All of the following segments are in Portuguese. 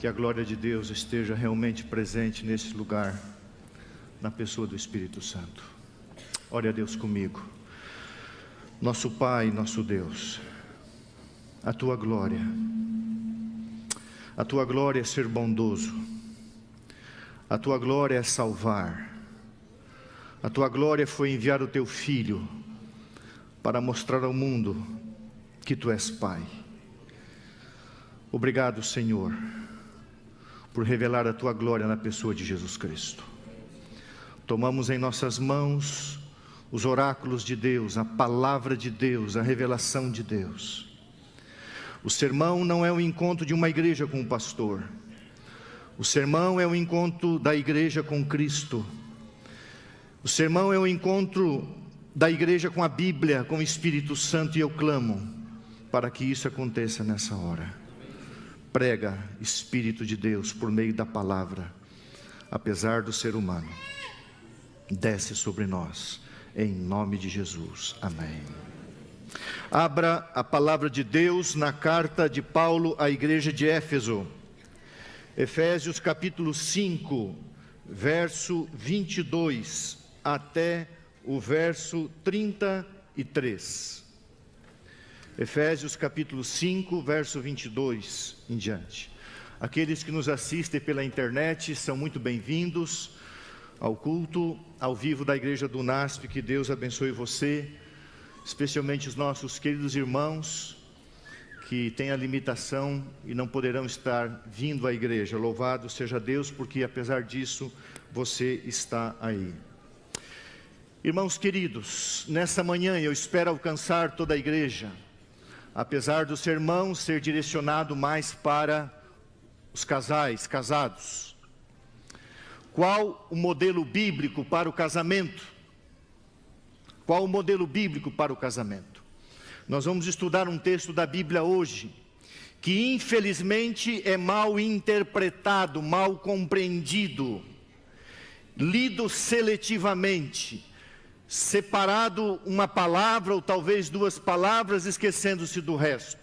que a glória de Deus esteja realmente presente nesse lugar, na pessoa do Espírito Santo. Ore a Deus comigo. Nosso Pai, nosso Deus, a Tua glória é ser bondoso, a Tua glória é salvar, a Tua glória foi enviar o Teu Filho para mostrar ao mundo que Tu és Pai. Obrigado, Senhor, por revelar a Tua glória na pessoa de Jesus Cristo. Tomamos em nossas mãos os oráculos de Deus, a palavra de Deus, a revelação de Deus. O sermão não é o encontro de uma igreja com o pastor. O sermão é o encontro da igreja com Cristo. O sermão é o encontro da igreja com a Bíblia, com o Espírito Santo, e eu clamo para que isso aconteça nessa hora. Prega, Espírito de Deus, por meio da palavra, apesar do ser humano. Desce sobre nós, em nome de Jesus. Amém. Abra a palavra de Deus na carta de Paulo à igreja de Éfeso. Efésios capítulo 5, verso 22 até o verso 33. Efésios capítulo 5, verso 22 em diante. Aqueles que nos assistem pela internet são muito bem-vindos ao culto ao vivo da igreja do NASP. Que Deus abençoe você, especialmente os nossos queridos irmãos que têm a limitação e não poderão estar vindo à igreja. Louvado seja Deus, porque apesar disso você está aí. Irmãos queridos, nessa manhã eu espero alcançar toda a igreja, apesar do sermão ser direcionado mais para os casais, casados. Qual o modelo bíblico para o casamento? Qual o modelo bíblico para o casamento? Nós vamos estudar um texto da Bíblia hoje, que infelizmente é mal interpretado, mal compreendido, lido seletivamente, separado uma palavra ou talvez duas palavras, esquecendo-se do resto.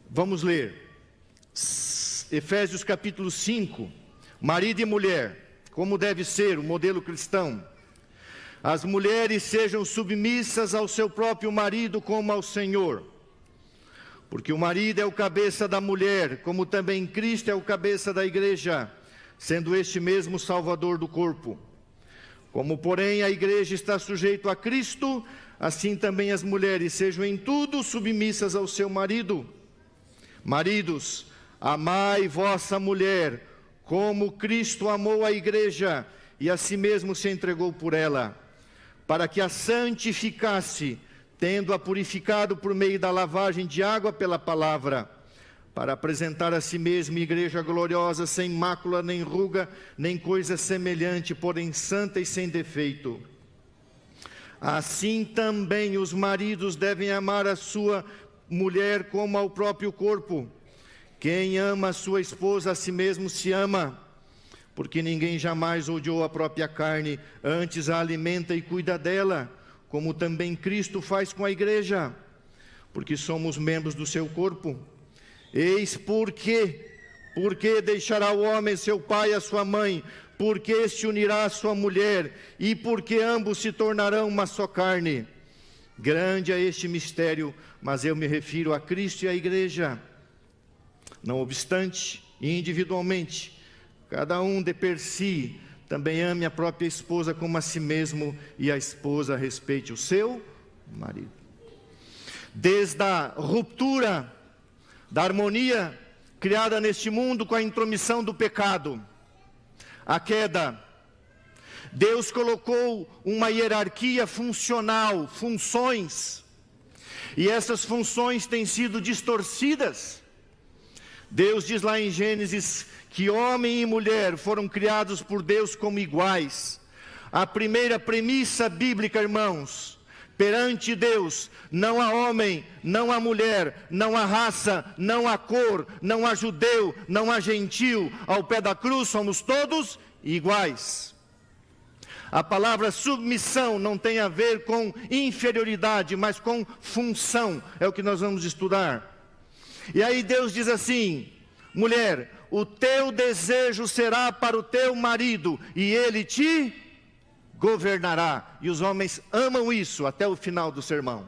Vamos ler, Efésios capítulo 5, marido e mulher, como deve ser o modelo cristão. As mulheres sejam submissas ao seu próprio marido como ao Senhor, porque o marido é o cabeça da mulher, como também Cristo é o cabeça da igreja, sendo este mesmo Salvador do corpo. Como, porém, a igreja está sujeita a Cristo, assim também as mulheres sejam em tudo submissas ao seu marido. Maridos, amai vossa mulher, como Cristo amou a igreja e a si mesmo se entregou por ela, para que a santificasse, tendo-a purificado por meio da lavagem de água pela palavra, para apresentar a si mesmo igreja gloriosa, sem mácula, nem ruga, nem coisa semelhante, porém santa e sem defeito. Assim também os maridos devem amar a sua mulher como ao próprio corpo. Quem ama a sua esposa, a si mesmo se ama, porque ninguém jamais odiou a própria carne, antes a alimenta e cuida dela, como também Cristo faz com a igreja, porque somos membros do seu corpo. Eis porque deixará o homem seu pai e a sua mãe, porque se unirá à sua mulher, e porque ambos se tornarão uma só carne. Grande é este mistério, mas eu me refiro a Cristo e à igreja. Não obstante, individualmente, cada um de per si também ame a própria esposa como a si mesmo, e a esposa respeite o seu marido. Desde a ruptura da harmonia criada neste mundo com a intromissão do pecado, a queda, Deus colocou uma hierarquia funcional, funções, e essas funções têm sido distorcidas. Deus diz lá em Gênesis que homem e mulher foram criados por Deus como iguais. A primeira premissa bíblica, irmãos, perante Deus, não há homem, não há mulher, não há raça, não há cor, não há judeu, não há gentil. Ao pé da cruz somos todos iguais. A palavra submissão não tem a ver com inferioridade, mas com função. É o que nós vamos estudar. E aí Deus diz assim: mulher, o teu desejo será para o teu marido, e ele te governará. E os homens amam isso até o final do sermão.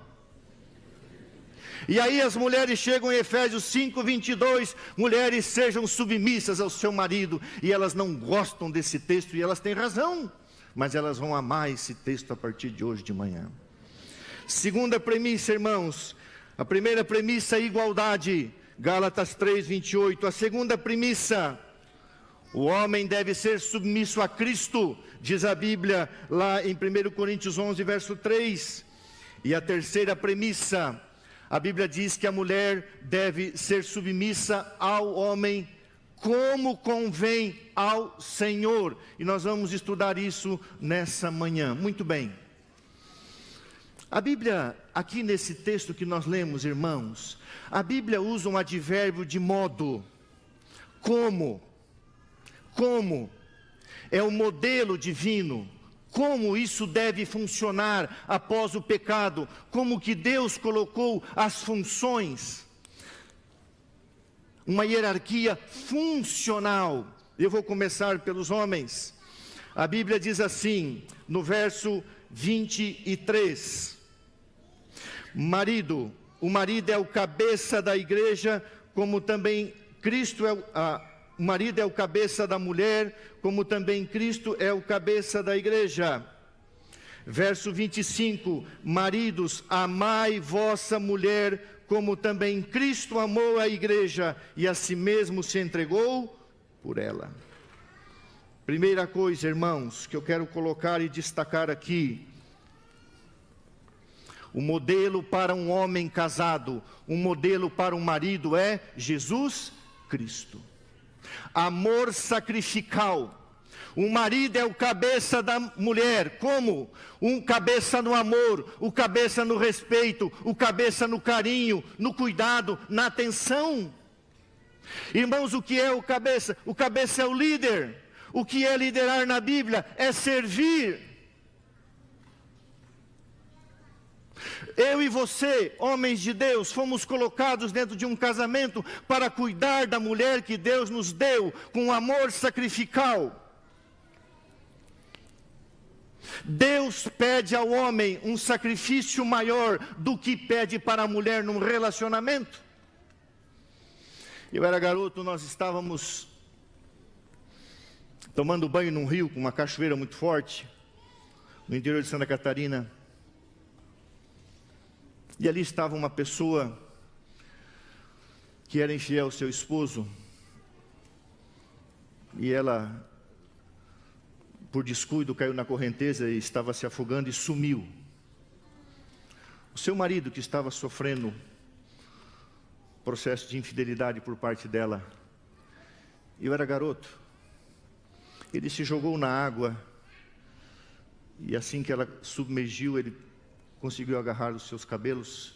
E aí as mulheres chegam em Efésios 5:22, mulheres sejam submissas ao seu marido, e elas não gostam desse texto, e elas têm razão, mas elas vão amar esse texto a partir de hoje de manhã. Segunda premissa, irmãos, a primeira premissa é igualdade, Gálatas 3:28, a segunda premissa, o homem deve ser submisso a Cristo, diz a Bíblia lá em 1 Coríntios 11, verso 3, e a terceira premissa, a Bíblia diz que a mulher deve ser submissa ao homem como convém ao Senhor. E nós vamos estudar isso nessa manhã. Muito bem. A Bíblia, aqui nesse texto que nós lemos, irmãos, a Bíblia usa um advérbio de modo. Como? Como? É o modelo divino. Como isso deve funcionar após o pecado, como que Deus colocou as funções, uma hierarquia funcional. Eu vou começar pelos homens. A Bíblia diz assim, no verso 23, o marido é o cabeça da igreja, como também Cristo o marido é o cabeça da mulher, como também Cristo é o cabeça da igreja. Verso 25, maridos, amai vossa mulher, como também Cristo amou a igreja, e a si mesmo se entregou por ela. Primeira coisa, irmãos, que eu quero colocar e destacar aqui, o modelo para um homem casado, um modelo para um marido é Jesus Cristo. Amor sacrificial. O marido é o cabeça da mulher. Como? Um cabeça no amor, o cabeça no respeito, o cabeça no carinho, no cuidado, na atenção. Irmãos, o que é o cabeça? O cabeça é o líder. O que é liderar na Bíblia? É servir. Eu e você, homens de Deus, fomos colocados dentro de um casamento para cuidar da mulher que Deus nos deu, com amor sacrificial. Deus pede ao homem um sacrifício maior do que pede para a mulher num relacionamento. Eu era garoto, nós estávamos tomando banho num rio com uma cachoeira muito forte, no interior de Santa Catarina. E ali estava uma pessoa que era infiel ao seu esposo, e ela, por descuido, caiu na correnteza e estava se afogando e sumiu. O seu marido, que estava sofrendo processo de infidelidade por parte dela, eu era garoto, ele se jogou na água, e assim que ela submergiu, ele conseguiu agarrar os seus cabelos,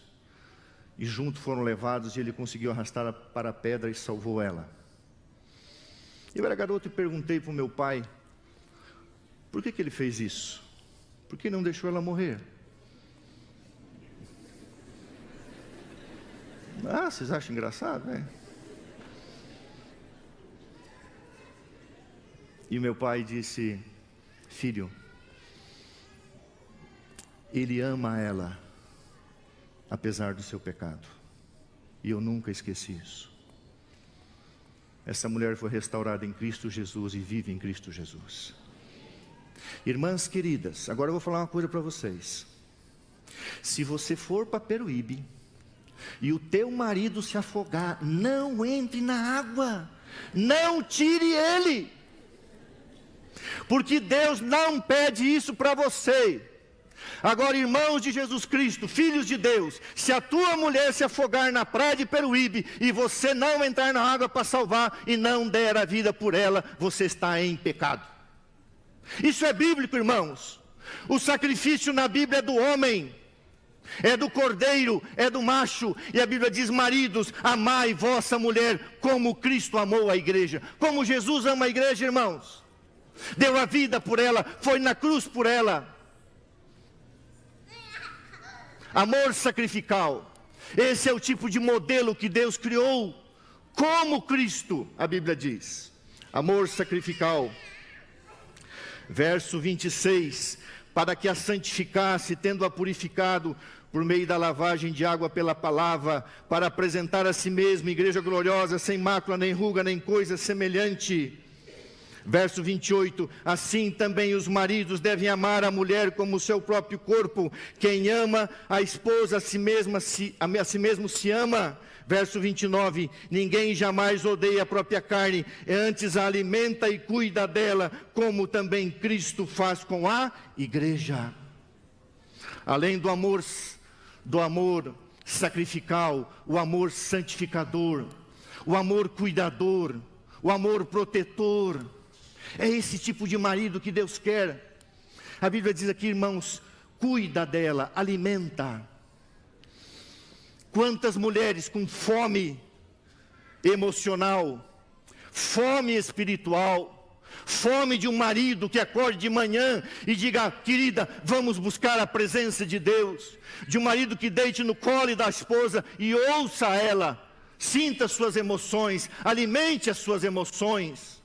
e juntos foram levados, e ele conseguiu arrastá-la para a pedra e salvou ela. Eu era garoto e perguntei para o meu pai, por que ele fez isso? Por que não deixou ela morrer? Ah, vocês acham engraçado, né? E o meu pai disse, filho, ele ama ela, apesar do seu pecado. E eu nunca esqueci isso. Essa mulher foi restaurada em Cristo Jesus e vive em Cristo Jesus. Irmãs queridas, agora eu vou falar uma coisa para vocês. Se você for para Peruíbe e o teu marido se afogar, não entre na água, não tire ele, porque Deus não pede isso para você. Agora, irmãos de Jesus Cristo, filhos de Deus, se a tua mulher se afogar na praia de Peruíbe e você não entrar na água para salvar e não der a vida por ela, você está em pecado. Isso é bíblico, irmãos. O sacrifício na Bíblia é do homem, é do cordeiro, é do macho. E a Bíblia diz, maridos, amai vossa mulher como Cristo amou a igreja. Como Jesus ama a igreja, irmãos. Deu a vida por ela, foi na cruz por ela. Amor sacrificial. Esse é o tipo de modelo que Deus criou como Cristo, a Bíblia diz. Amor sacrificial. Verso 26, para que a santificasse, tendo-a purificado por meio da lavagem de água pela palavra, para apresentar a si mesmo igreja gloriosa, sem mácula, nem ruga, nem coisa semelhante. Verso 28, assim também os maridos devem amar a mulher como o seu próprio corpo. Quem ama a esposa a si mesmo se ama. Verso 29, ninguém jamais odeia a própria carne, antes a alimenta e cuida dela, como também Cristo faz com a igreja. Além do amor sacrificial, o amor santificador, o amor cuidador, o amor protetor. É esse tipo de marido que Deus quer. A Bíblia diz aqui, irmãos, cuida dela, alimenta. Quantas mulheres com fome emocional, fome espiritual, fome de um marido que acorde de manhã e diga, querida, vamos buscar a presença de Deus. De um marido que deite no colo da esposa e ouça ela, sinta suas emoções, alimente as suas emoções.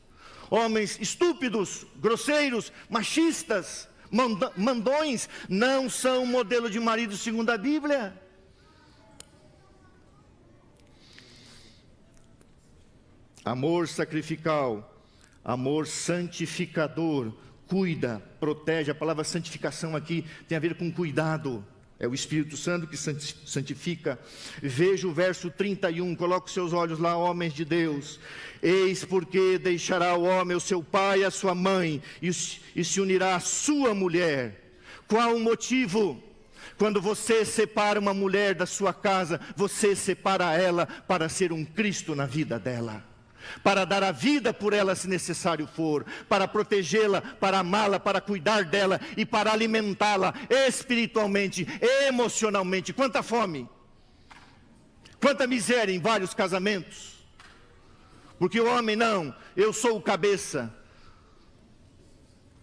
Homens estúpidos, grosseiros, machistas, mandões, não são um modelo de marido segundo a Bíblia. Amor sacrificial, amor santificador, cuida, protege. A palavra santificação aqui tem a ver com cuidado. É o Espírito Santo que santifica. Veja o verso 31, coloque seus olhos lá, homens de Deus. Eis porque deixará o homem o seu pai e a sua mãe, e se unirá à sua mulher. Qual o motivo? Quando você separa uma mulher da sua casa, você separa ela para ser um Cristo na vida dela. Para dar a vida por ela se necessário for, para protegê-la, para amá-la, para cuidar dela e para alimentá-la espiritualmente, emocionalmente. Quanta fome, quanta miséria em vários casamentos, porque o homem não, eu sou o cabeça.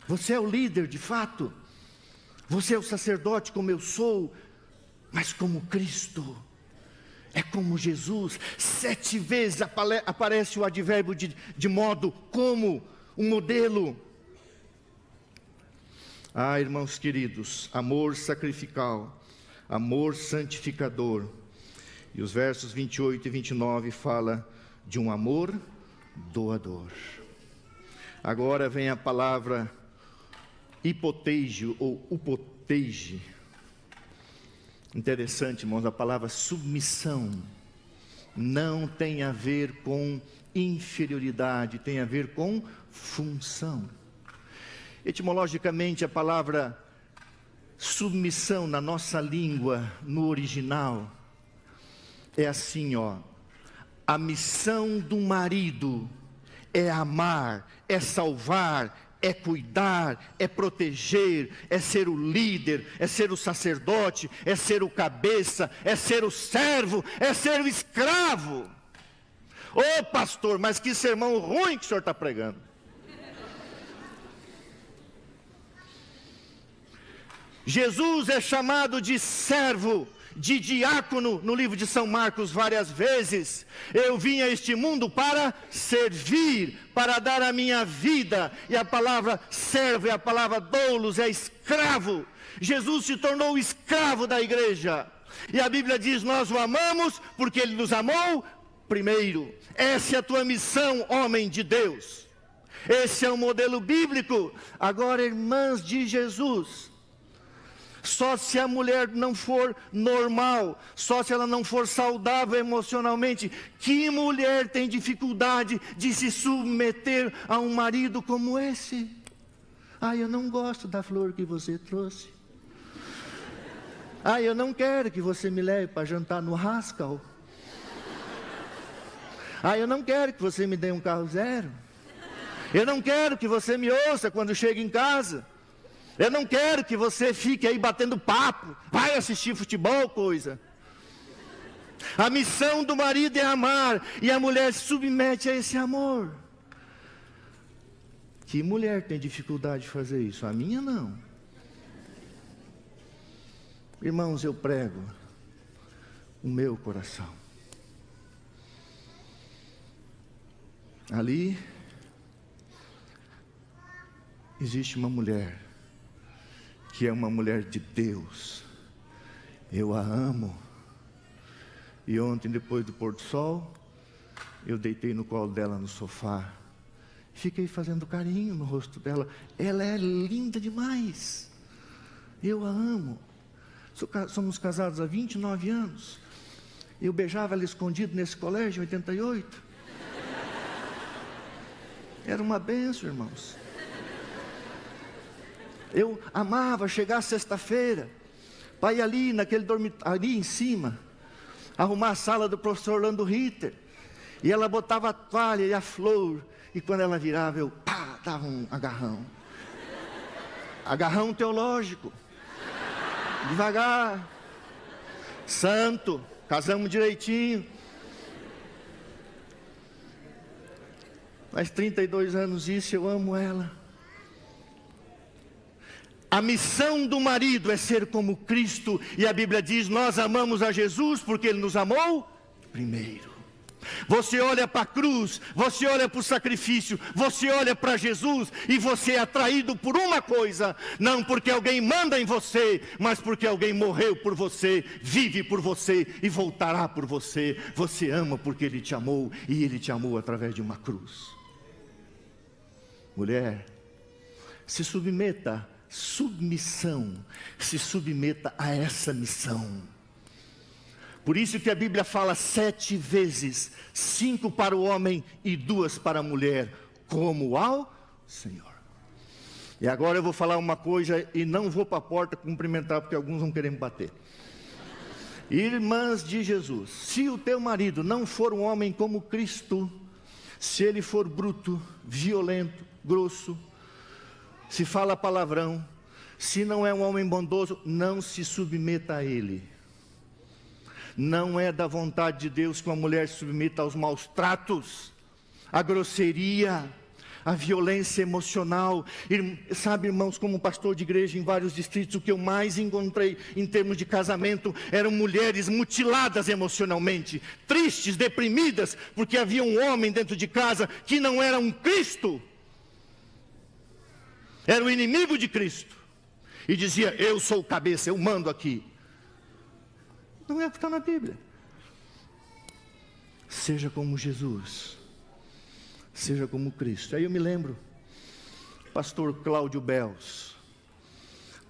Você é o líder de fato, você é o sacerdote como eu sou, mas como Cristo. É como Jesus, 7 vezes aparece o advérbio de modo, como, um modelo. Ah, irmãos queridos, amor sacrificial, amor santificador. E os versos 28 e 29 fala de um amor doador. Agora vem a palavra hipoteige ou upoteige. Interessante, irmãos, a palavra submissão não tem a ver com inferioridade, tem a ver com função. Etimologicamente, a palavra submissão na nossa língua, no original, é assim, ó. A missão do marido é amar, é salvar, é cuidar, é proteger, é ser o líder, é ser o sacerdote, é ser o cabeça, é ser o servo, é ser o escravo. Ô pastor, mas que sermão ruim que o senhor está pregando. Jesus é chamado de servo, de diácono no livro de São Marcos várias vezes. Eu vim a este mundo para servir, para dar a minha vida. E a palavra servo é a palavra doulos, é escravo. Jesus se tornou escravo da igreja. E a Bíblia diz, nós o amamos porque Ele nos amou primeiro. Essa é a tua missão, homem de Deus. Esse é o modelo bíblico. Agora, irmãs de Jesus, só se a mulher não for normal, só se ela não for saudável emocionalmente, que mulher tem dificuldade de se submeter a um marido como esse? Ah, eu não gosto da flor que você trouxe. Ah, eu não quero que você me leve para jantar no Haskell. Ah, eu não quero que você me dê um carro zero. Eu não quero que você me ouça quando chega em casa. Eu não quero que você fique aí batendo papo, vai assistir futebol, coisa. A missão do marido é amar, e a mulher se submete a esse amor. Que mulher tem dificuldade de fazer isso? A minha não. Irmãos, eu prego o meu coração. Ali existe uma mulher, que é uma mulher de Deus. Eu a amo. E ontem, depois do pôr do sol, eu deitei no colo dela no sofá. Fiquei fazendo carinho no rosto dela. Ela é linda demais. Eu a amo. Somos casados há 29 anos. Eu beijava ela escondido nesse colégio em 88. Era uma bênção, irmãos. Eu amava chegar sexta-feira, para ir ali naquele dormitório, ali em cima, arrumar a sala do professor Orlando Ritter. E ela botava a toalha e a flor. E quando ela virava, eu dava um agarrão. Agarrão teológico. Devagar. Santo. Casamos direitinho. Faz 32 anos isso, eu amo ela. A missão do marido é ser como Cristo. E a Bíblia diz, nós amamos a Jesus porque Ele nos amou primeiro. Você olha para a cruz, você olha para o sacrifício, você olha para Jesus e você é atraído por uma coisa, não porque alguém manda em você, mas porque alguém morreu por você, vive por você e voltará por você. Você ama porque Ele te amou e Ele te amou através de uma cruz. Mulher, se submeta, se submeta a essa missão. Por isso que a Bíblia fala 7 vezes, 5 para o homem e 2 para a mulher, como ao Senhor. E agora eu vou falar uma coisa e não vou para a porta cumprimentar, porque alguns vão querer me bater. Irmãs de Jesus, se o teu marido não for um homem como Cristo, se ele for bruto, violento, grosso, se fala palavrão, se não é um homem bondoso, não se submeta a ele. Não é da vontade de Deus que uma mulher se submeta aos maus tratos, à grosseria, à violência emocional. Sabe, irmãos, como pastor de igreja em vários distritos, o que eu mais encontrei em termos de casamento eram mulheres mutiladas emocionalmente, tristes, deprimidas, porque havia um homem dentro de casa que não era um Cristo, era o inimigo de Cristo, e dizia, eu sou o cabeça, eu mando aqui. Não é o que está na Bíblia. Seja como Jesus, seja como Cristo. Aí eu me lembro, pastor Cláudio Bels,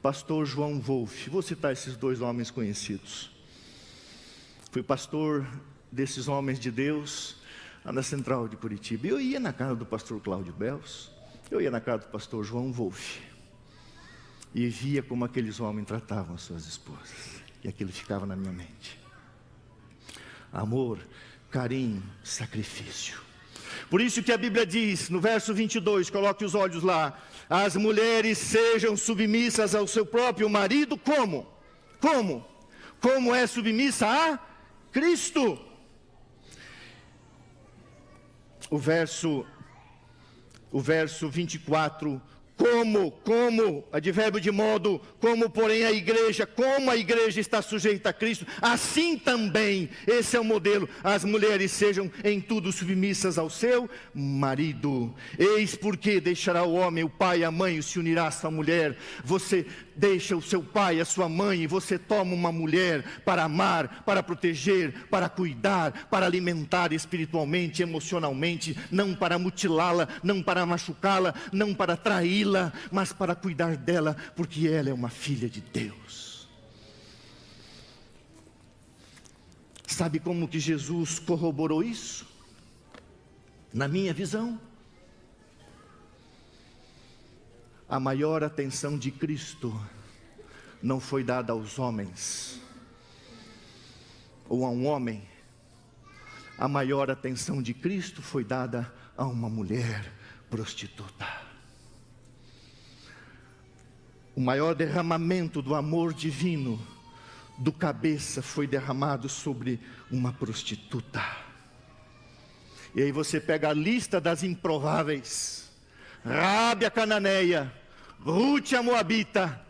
pastor João Wolff, vou citar esses 2 homens conhecidos. Fui pastor desses homens de Deus lá na Central de Curitiba. Eu ia na casa do pastor Cláudio Bels, eu ia na casa do pastor João Wolff, e via como aqueles homens tratavam as suas esposas. E aquilo ficava na minha mente. Amor, carinho, sacrifício. Por isso que a Bíblia diz, no verso 22, coloque os olhos lá, as mulheres sejam submissas ao seu próprio marido, como? Como? Como é submissa a Cristo. O verso 24, como, advérbio de modo, como porém como a igreja está sujeita a Cristo, assim também, esse é o modelo, as mulheres sejam em tudo submissas ao seu marido. Eis porque deixará o homem, o pai e a mãe, e se unirá à sua mulher. Você deixa o seu pai e a sua mãe, e você toma uma mulher para amar, para proteger, para cuidar, para alimentar espiritualmente, emocionalmente, não para mutilá-la, não para machucá-la, não para traí-la, mas para cuidar dela, porque ela é uma filha de Deus. Sabe como que Jesus corroborou isso? Na minha visão, a maior atenção de Cristo não foi dada aos homens, ou a um homem. A maior atenção de Cristo foi dada a uma mulher prostituta. O maior derramamento do amor divino do cabeça foi derramado sobre uma prostituta. E aí você pega a lista das improváveis: Raabe a cananeia, Rute a moabita,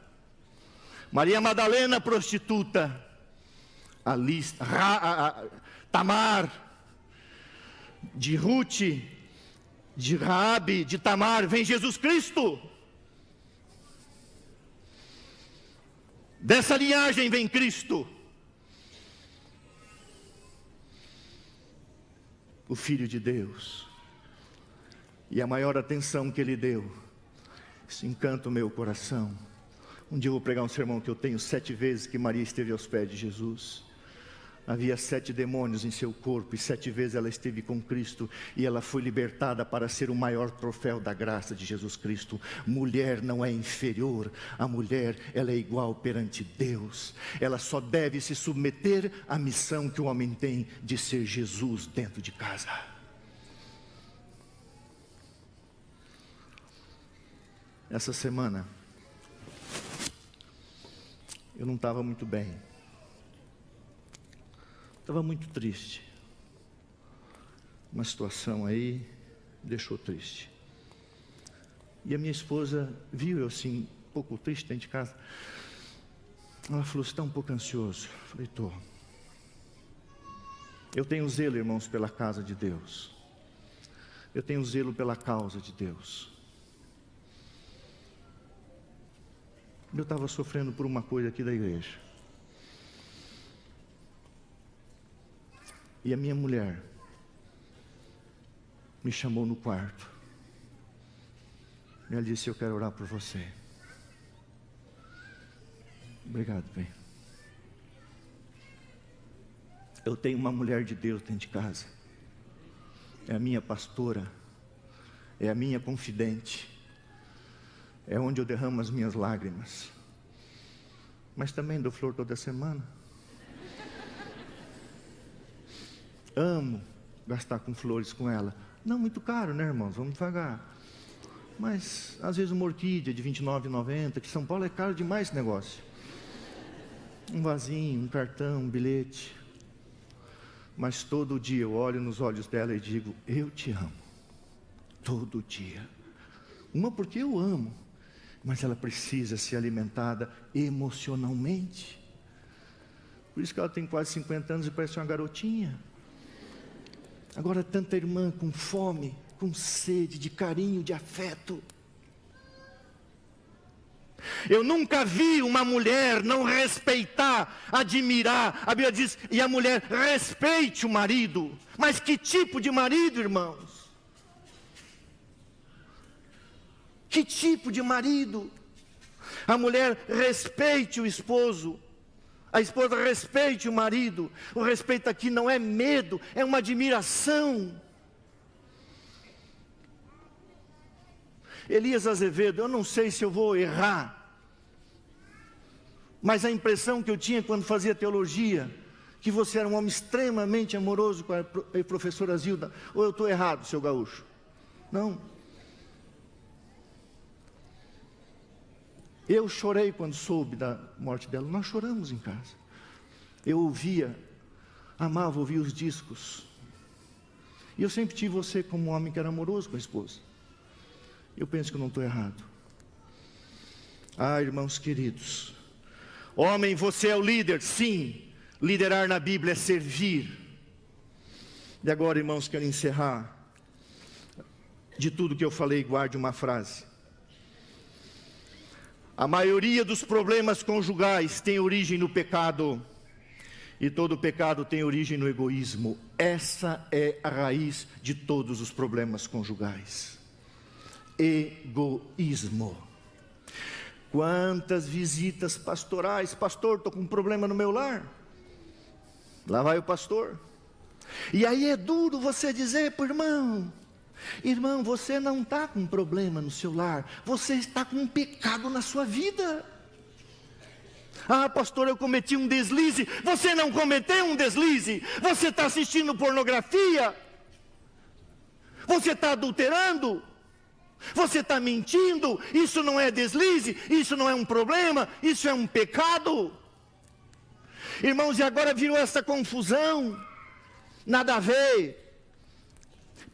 Maria Madalena prostituta, a lista, Tamar, de Rute, De Raabe, de Tamar, vem Jesus Cristo. Dessa linhagem vem Cristo, o Filho de Deus. E a maior atenção que Ele deu, isso encanta o meu coração. Um dia eu vou pregar um sermão que eu tenho 7 vezes que Maria esteve aos pés de Jesus. Havia 7 demônios em seu corpo, e 7 vezes ela esteve com Cristo, e ela foi libertada para ser o maior troféu da graça de Jesus Cristo. Mulher não é inferior, a mulher, ela é igual perante Deus. Ela só deve se submeter à missão que o homem tem de ser Jesus dentro de casa. Essa semana, eu não estava muito bem. Estava muito triste. Uma situação aí me deixou triste. E a minha esposa viu eu assim, um pouco triste dentro de casa. Ela falou: você está um pouco ansioso? Eu falei: estou. Eu tenho zelo, irmãos, pela casa de Deus. Eu tenho zelo pela causa de Deus. Eu estava sofrendo por uma coisa aqui da igreja. E a minha mulher me chamou no quarto. E ela disse: eu quero orar por você. Obrigado, bem. Eu tenho uma mulher de Deus dentro de casa. É a minha pastora. É a minha confidente. É onde eu derramo as minhas lágrimas. Mas também dou flor toda semana. Amo gastar com flores com ela. Não muito caro, né, irmãos? Vamos devagar. Mas, às vezes, uma orquídea de R$29,90, que São Paulo é caro demais esse negócio. Um vasinho, um cartão, um bilhete. Mas todo dia eu olho nos olhos dela e digo: eu te amo. Todo dia. Uma porque eu amo, mas ela precisa ser alimentada emocionalmente. Por isso que ela tem quase 50 anos e parece uma garotinha. Agora tanta irmã com fome, com sede de carinho, de afeto. Eu nunca vi uma mulher não respeitar, admirar. A Bíblia diz: e a mulher respeite o marido. Mas que tipo de marido, irmãos? Que tipo de marido? A mulher respeite o esposo. A esposa respeite o marido. O respeito aqui não é medo, é uma admiração. Elias Azevedo, eu não sei se eu vou errar, mas a impressão que eu tinha quando fazia teologia, que você era um homem extremamente amoroso com a professora Zilda. Ou eu estou errado, seu gaúcho? Não. Eu chorei quando soube da morte dela. Nós choramos em casa. Eu ouvia, amava ouvir os discos. E eu sempre tive você como um homem que era amoroso com a esposa. Eu penso que eu não estou errado. Ah, irmãos queridos, homem, você é o líder. Sim, liderar na Bíblia é servir. E agora, irmãos, quero encerrar. De tudo que eu falei, guarde uma frase. A maioria dos problemas conjugais tem origem no pecado, e todo pecado tem origem no egoísmo. Essa é a raiz de todos os problemas conjugais. Egoísmo. Quantas visitas pastorais: pastor, estou com um problema no meu lar. Lá vai o pastor. E aí é duro você dizer para o irmão: irmão, você não está com um problema no seu lar, você está com um pecado na sua vida. Ah, pastor, eu cometi um deslize. Você não cometeu um deslize. Você está assistindo pornografia. Você está adulterando. Você está mentindo. Isso não é deslize, isso não é um problema, isso é um pecado. Irmãos, e agora virou essa confusão. Nada a ver.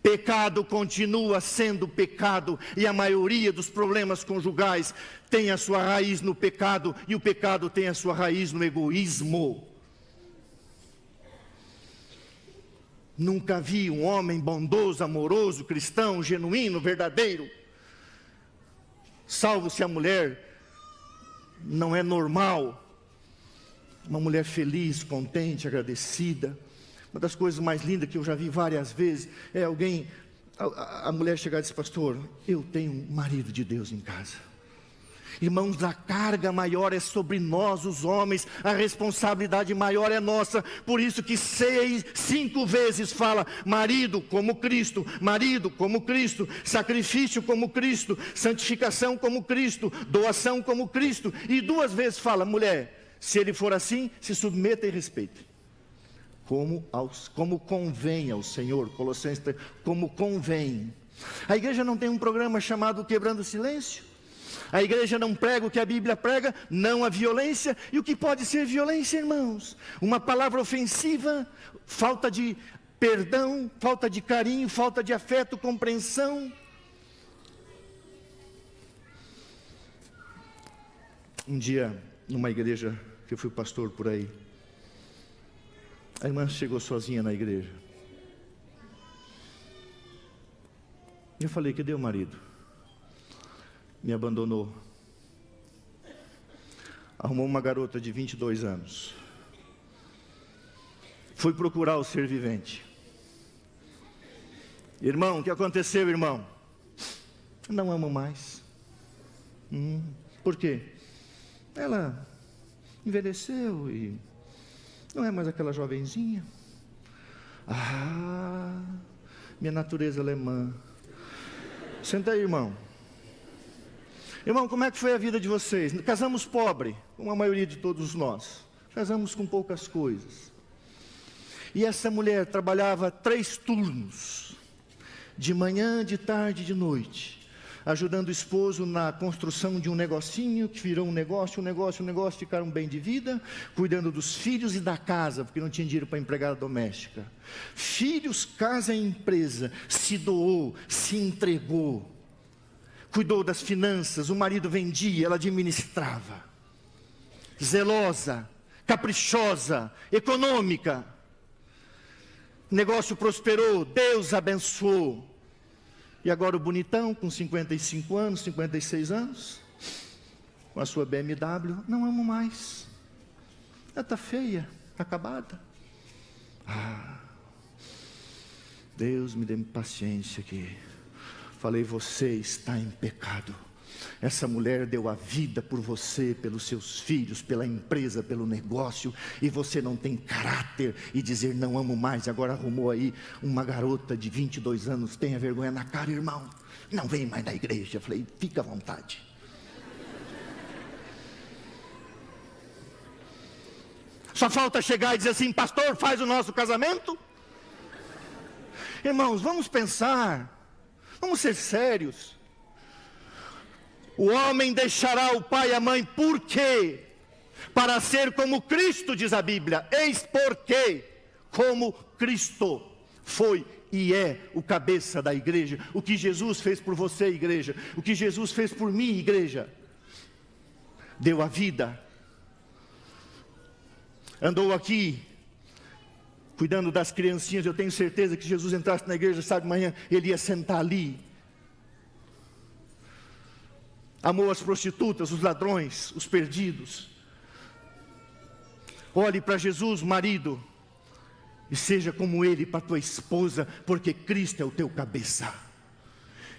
Pecado continua sendo pecado, e a maioria dos problemas conjugais tem a sua raiz no pecado, e o pecado tem a sua raiz no egoísmo. Nunca vi um homem bondoso, amoroso, cristão, genuíno, verdadeiro. Salvo se a mulher não é normal. Uma mulher feliz, contente, agradecida. Uma das coisas mais lindas que eu já vi várias vezes é alguém, a mulher chegar e dizer: pastor, eu tenho um marido de Deus em casa. Irmãos, a carga maior é sobre nós, os homens, a responsabilidade maior é nossa. Por isso que 5 vezes fala: marido como Cristo, marido como Cristo, sacrifício como Cristo, santificação como Cristo, doação como Cristo. E 2 vezes fala: mulher, se ele for assim, se submeta e respeite. Como convém ao Senhor, Colossenses 3, como convém. A igreja não tem um programa chamado Quebrando o Silêncio? A igreja não prega o que a Bíblia prega, não a violência. E o que pode ser violência, irmãos? Uma palavra ofensiva, falta de perdão, falta de carinho, falta de afeto, compreensão. Um dia, numa igreja, que eu fui pastor por aí, a irmã chegou sozinha na igreja. Eu falei: cadê o marido? Me abandonou. Arrumou uma garota de 22 anos. Fui procurar o ser vivente. Irmão, o que aconteceu, irmão? Não amo mais. Por quê? Ela envelheceu e não é mais aquela jovenzinha. Minha natureza alemã. Senta aí, irmão. Irmão, como é que foi a vida de vocês? Casamos pobre, como a maioria de todos nós. Casamos com poucas coisas. E essa mulher trabalhava 3 turnos. De manhã, de tarde e de noite. Ajudando o esposo na construção de um negocinho, que virou um negócio, ficaram bem de vida. Cuidando dos filhos e da casa, porque não tinha dinheiro para empregada doméstica. Filhos, casa e empresa. Se doou, se entregou. Cuidou das finanças, o marido vendia, ela administrava. Zelosa, caprichosa, econômica. O negócio prosperou, Deus abençoou. E agora o bonitão, com 55 anos, 56 anos, com a sua BMW, não amo mais. Ela está feia, acabada. Deus me dê paciência aqui. Falei: você está em pecado. Essa mulher deu a vida por você, pelos seus filhos, pela empresa, pelo negócio, e você não tem caráter e dizer não amo mais. Agora arrumou aí uma garota de 22 anos, tenha vergonha na cara, irmão. Não vem mais na igreja. Falei: fica à vontade. Só falta chegar e dizer assim: pastor, faz o nosso casamento? Irmãos, vamos pensar. Vamos ser sérios. O homem deixará o pai e a mãe, por quê? Para ser como Cristo, diz a Bíblia. Eis porque, como Cristo foi e é o cabeça da igreja. O que Jesus fez por você, igreja. O que Jesus fez por mim, igreja. Deu a vida. Andou aqui cuidando das criancinhas. Eu tenho certeza que Jesus entrasse na igreja, sabe, de manhã, ele ia sentar ali. Amou as prostitutas, os ladrões, os perdidos. Olhe para Jesus, marido, e seja como ele para tua esposa, porque Cristo é o teu cabeça.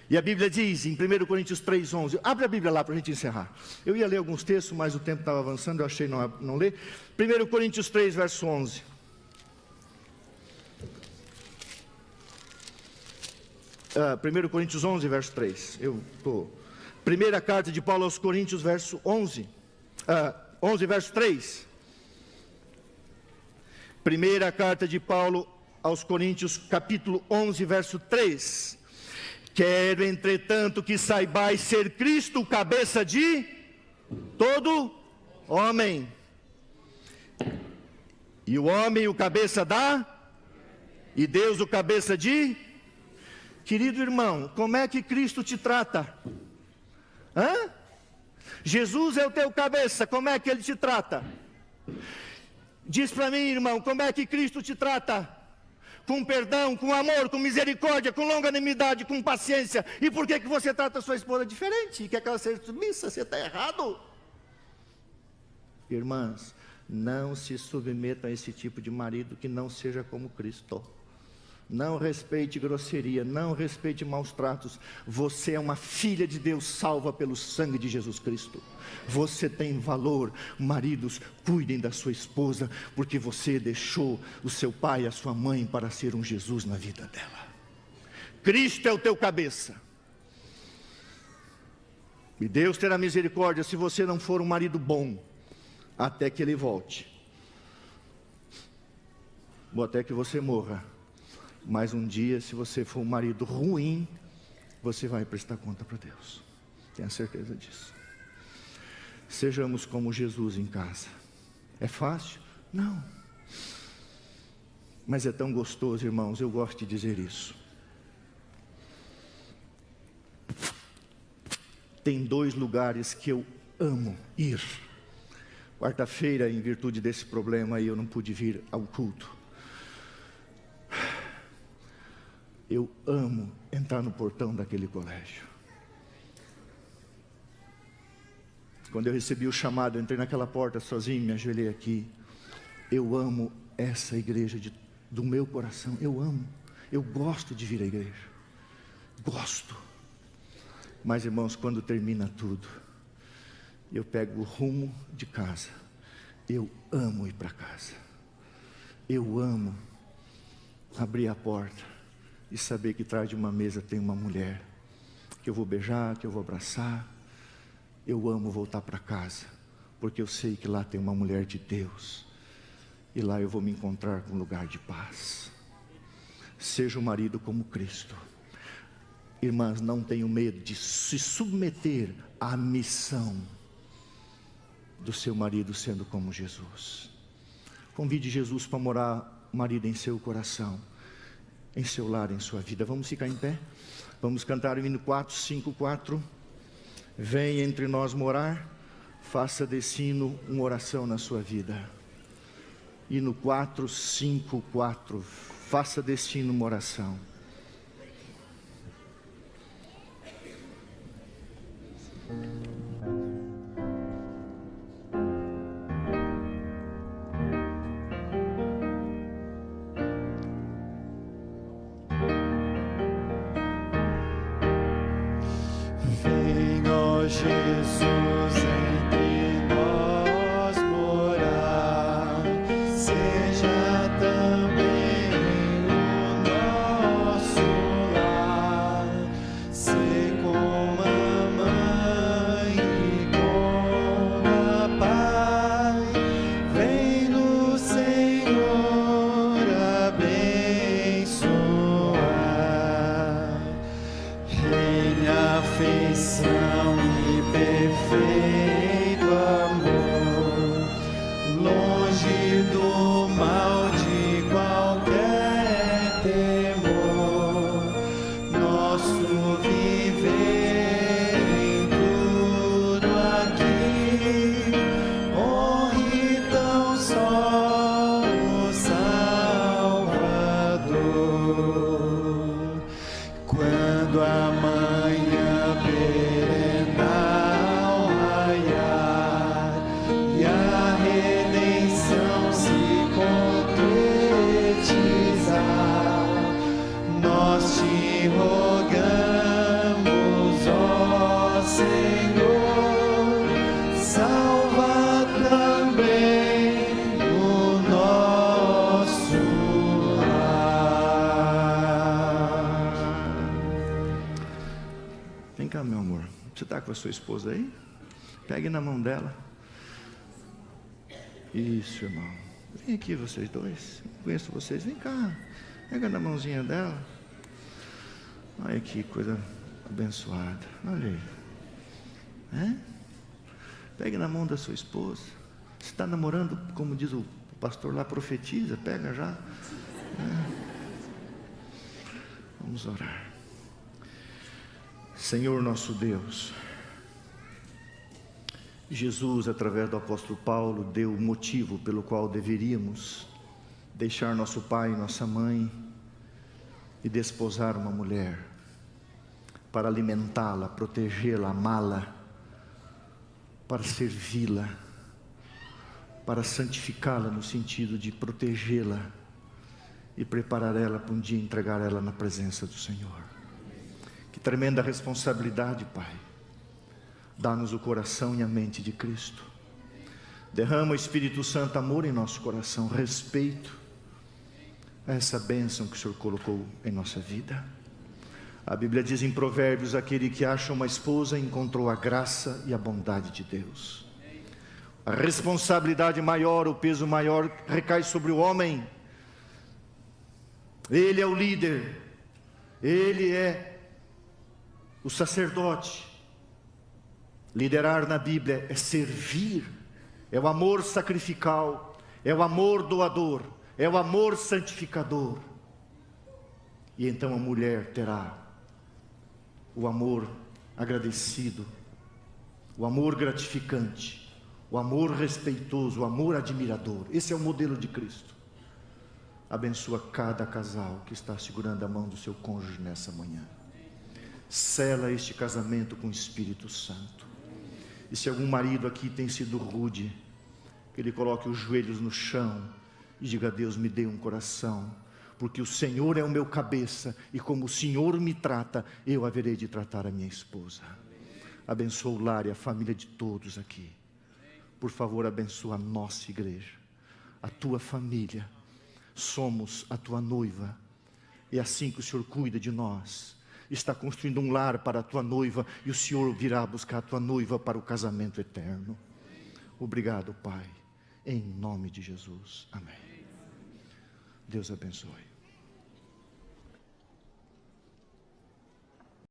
E a Bíblia diz em 1 Coríntios 3:11, abre a Bíblia lá para a gente encerrar. Eu ia ler alguns textos, mas o tempo estava avançando, eu achei não ler. 1 Coríntios 3, verso 11. 1 Coríntios 11, verso 3. Primeira carta de Paulo aos Coríntios, verso 11. 11, verso 3. Primeira carta de Paulo aos Coríntios, capítulo 11, verso 3. Quero, entretanto, que saibais ser Cristo o cabeça de todo homem. E o homem o cabeça e Deus o cabeça de... Querido irmão, como é que Cristo te trata? Jesus é o teu cabeça, como é que Ele te trata? Diz para mim, irmão, como é que Cristo te trata? com perdão, com amor, com misericórdia, com longanimidade, com paciência. E por que você trata a sua esposa diferente? E quer que ela seja submissa? Você está errado. Irmãs, não se submetam a esse tipo de marido que não seja como Cristo. Não respeite grosseria, não respeite maus tratos. Você é uma filha de Deus salva pelo sangue de Jesus Cristo. Você tem valor. Maridos, cuidem da sua esposa, porque você deixou o seu pai e a sua mãe para ser um Jesus na vida dela. Cristo é o teu cabeça. E Deus terá misericórdia se você não for um marido bom, até que Ele volte, ou até que você morra. Mas um dia, se você for um marido ruim, você vai prestar conta para Deus. Tenha certeza disso. Sejamos como Jesus em casa. É fácil? Não. Mas é tão gostoso, irmãos, eu gosto de dizer isso. Tem 2 lugares que eu amo ir. Quarta-feira, em virtude desse problema aí, eu não pude vir ao culto. Eu amo entrar no portão daquele colégio. Quando eu recebi o chamado, eu entrei naquela porta sozinho, me ajoelhei aqui. Eu amo essa igreja do meu coração. Eu amo. Eu gosto de vir à igreja. Gosto. Mas, irmãos, quando termina tudo, eu pego o rumo de casa. Eu amo ir para casa. Eu amo abrir a porta e saber que atrás de uma mesa tem uma mulher que eu vou beijar, que eu vou abraçar. Eu amo voltar para casa, porque eu sei que lá tem uma mulher de Deus, e lá eu vou me encontrar com um lugar de paz. Seja um marido como Cristo. Irmãs, não tenham medo de se submeter à missão do seu marido sendo como Jesus. Convide Jesus para morar, marido, em seu coração, em seu lar, em sua vida. Vamos ficar em pé? Vamos cantar o hino 454. Vem entre nós morar. Faça desse hino uma oração na sua vida. Hino 454. Faça desse hino uma oração. Jesus, entre nós morar, seja também o nosso lar, ser como a mãe e como a pai, vem no Senhor abençoar, reina afeição perfeito amor, longe do mal de qualquer temor, nosso viver em tudo aqui, honre tão só o Salvador. Quando a manhã perenal raiar e a redenção se concretizar, nós te rogamos, ó Senhor, salva também o nosso lar. Vem cá, meu amor. Você está com a sua esposa aí? Pegue na mão dela. Isso, irmão. Vem aqui vocês dois. Eu conheço vocês. Vem cá. Pega na mãozinha dela. Olha que coisa abençoada. Olha aí. É? Pegue na mão da sua esposa. Você está namorando, como diz o pastor lá, profetiza. Pega já. É. Vamos orar. Senhor nosso Deus, Jesus, através do apóstolo Paulo, deu o motivo pelo qual deveríamos deixar nosso pai e nossa mãe e desposar uma mulher para alimentá-la, protegê-la, amá-la, para servi-la, para santificá-la no sentido de protegê-la e preparar ela para um dia entregar ela na presença do Senhor. Que tremenda responsabilidade, Pai. Dá-nos o coração e a mente de Cristo. Derrama o Espírito Santo amor em nosso coração, respeito a essa bênção que o Senhor colocou em nossa vida. A Bíblia diz em Provérbios: aquele que acha uma esposa encontrou a graça e a bondade de Deus. A responsabilidade maior, o peso maior recai sobre o homem. Ele é o líder, ele é o sacerdote. Liderar na Bíblia é servir, é o amor sacrificial, é o amor doador, é o amor santificador. E então a mulher terá o amor agradecido, o amor gratificante, o amor respeitoso, o amor admirador. Esse é o modelo de Cristo. Abençoa cada casal que está segurando a mão do seu cônjuge nessa manhã. Sela este casamento com o Espírito Santo. E se algum marido aqui tem sido rude, que ele coloque os joelhos no chão e diga: Deus, me dê um coração, porque o Senhor é o meu cabeça, e como o Senhor me trata, eu haverei de tratar a minha esposa. Abençoa o lar e a família de todos aqui. Por favor, abençoa a nossa igreja, a tua família. Somos a tua noiva, e assim que o Senhor cuida de nós, está construindo um lar para a tua noiva, e o Senhor virá buscar a tua noiva para o casamento eterno. Obrigado, Pai, em nome de Jesus, amém. Deus abençoe.